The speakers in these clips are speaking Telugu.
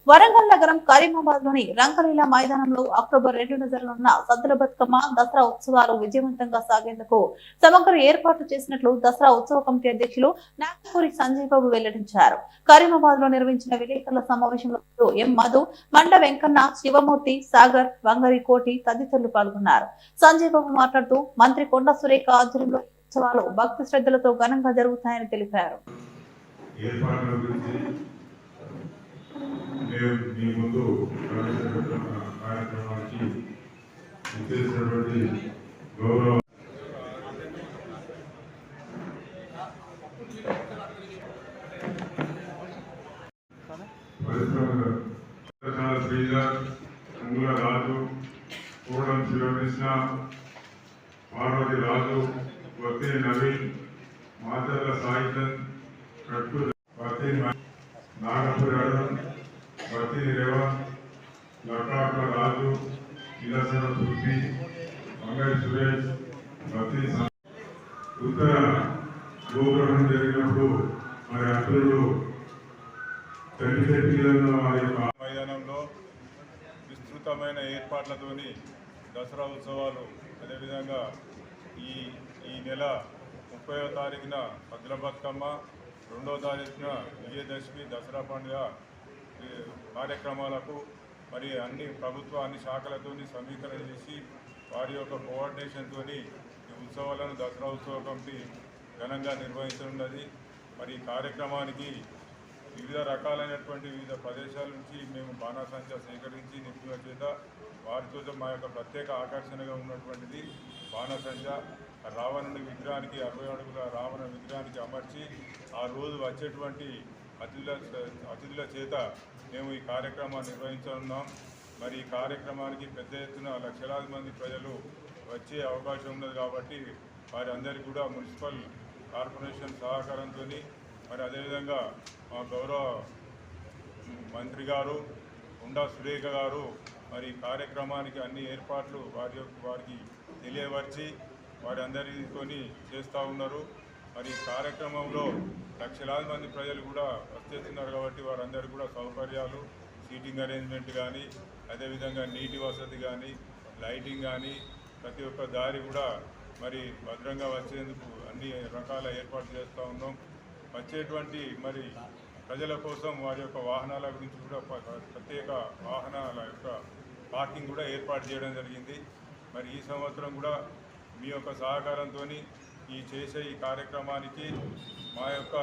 వరంగల్ నగరం కరీమాబాద్ లోని రంగలీలా మైదానంలో అక్టోబర్ 2న జరగనున్న సద్దుల బతుకమ్మ దసరా ఉత్సవాలు విజయవంతంగా సాగేందుకు సమగ్ర ఏర్పాట్లు చేసినట్లు దసరా ఉత్సవ కమిటీ అధ్యక్షులు నాగపూరి సంజయ్ బాబు వెల్లడించారు. కరీమాబాద్ లో నిర్వహించిన విలేకరుల సమావేశంలో ఎం మధు, మండ వెంకన్న, శివమూర్తి, సాగర్, వంగరి కోటి తదితరులు పాల్గొన్నారు. సంజయ్ బాబు మాట్లాడుతూ మంత్రి కొండా సురేఖ ఆధ్వర్యంలో ఉత్సవాలు భక్తి శ్రద్ధలతో ఘనంగా జరుగుతాయని తెలిపారు. మీ ముందు ప్రవేశపెడుతున్న కార్యక్రమానికి ఇచ్చేసినటువంటి గౌరవ శ్రీధర్, అంగుల రాజు, కోడం శివకృష్ణ, పార్వతి రాజు, వర్తి నవీన్, మాచర్ల సాయిచంద్, కట్టు నాగపూర్ అరుణ్, వర్తి రేవంత్, లకాకుల రాజు, ఇలసన పృథ్వీ, మంగళ సురేష్, వర్తి ఉత్తర గోగ్రహణం జరిగినప్పుడు మరి అతడు తల్లిదండ్రులను వారి యొక్క మైదానంలో విస్తృతమైన ఏర్పాట్లతోని దసరా ఉత్సవాలు, అదేవిధంగా ఈ నెల 30వ తారీఖున సద్దుల బతుకమ్మ, 2వ తారీఖున విజయదశమి దసరా పండుగ కార్యక్రమాలకు మరి అన్ని శాఖలతో సమీకరణ చేసి వారి యొక్క కోఆర్డినేషన్తో ఈ ఉత్సవాలను దసరా ఉత్సవ కమిటీ ఘనంగా నిర్వహించనున్నది. మరి ఈ కార్యక్రమానికి వివిధ రకాలైనటువంటి వివిధ ప్రదేశాల నుంచి మేము బాణాసంచా సేకరించి నిపుణుల చేత వారితో మా యొక్క ప్రత్యేక ఆకర్షణగా ఉన్నటువంటిది బాణాసంచా రావణుని విగ్రహానికి 60 అడుగుల రావణ విగ్రహానికి అమర్చి ఆ రోజు వచ్చేటువంటి అతిథుల చేత మేము ఈ కార్యక్రమాన్ని నిర్వహించనున్నాం. మరి ఈ కార్యక్రమానికి పెద్ద ఎత్తున లక్షలాది మంది ప్రజలు వచ్చే అవకాశం ఉన్నది కాబట్టి వారి అందరికీ కూడా మున్సిపల్ కార్పొరేషన్ సహకారంతో మరి అదేవిధంగా మా గౌరవ మంత్రి గారు కొండా సురేఖ గారు మరి కార్యక్రమానికి అన్ని ఏర్పాట్లు వారికి తెలియవచ్చి వారి అందరితో చేస్తూ ఉన్నారు. మరి కార్యక్రమంలో లక్షలాది మంది ప్రజలు కూడా వచ్చేస్తున్నారు కాబట్టి వారందరూ కూడా సౌకర్యాలు, సీటింగ్ అరేంజ్మెంట్ కానీ, అదేవిధంగా నీటి వసతి కానీ, లైటింగ్ కానీ, ప్రతి ఒక్క దారి కూడా మరి భద్రంగా వచ్చేందుకు అన్ని రకాల ఏర్పాట్లు చేస్తూ ఉన్నాం. వచ్చేటువంటి మరి ప్రజల కోసం వారి యొక్క వాహనాల గురించి కూడా ప్రత్యేక వాహనాల యొక్క పార్కింగ్ కూడా ఏర్పాటు చేయడం జరిగింది. మరి ఈ సంవత్సరం కూడా మీ యొక్క సహకారంతో చేసే ఈ కార్యక్రమానికి మా యొక్క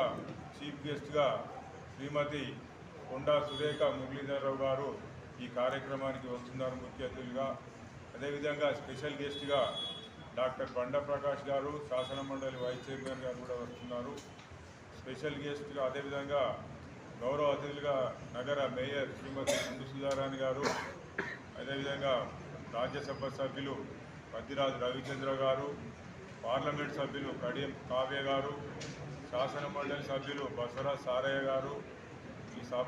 చీఫ్ గెస్ట్గా శ్రీమతి కొండా సురేఖ మురళీధరరావు గారు ఈ కార్యక్రమానికి వస్తున్నారు ముఖ్య అతిథులుగా. అదేవిధంగా స్పెషల్ గెస్ట్గా డాక్టర్ బండ ప్రకాష్ గారు, శాసన మండలి వైస్ చైర్మన్ గారు కూడా వస్తున్నారు స్పెషల్ గెస్ట్గా. అదేవిధంగా గౌరవ అతిథులుగా నగర మేయర్ శ్రీమతి కుందు సుధారాణి గారు, అదేవిధంగా రాజ్యసభ సభ్యులు పద్దిరాజు రవిచంద్ర గారు, పార్లమెంట్ సభ్యులు కడియం కావ్య గారు, శాసన మండలి సభ్యులు బసవరాజ్ సారయ్య గారు ఈ సభ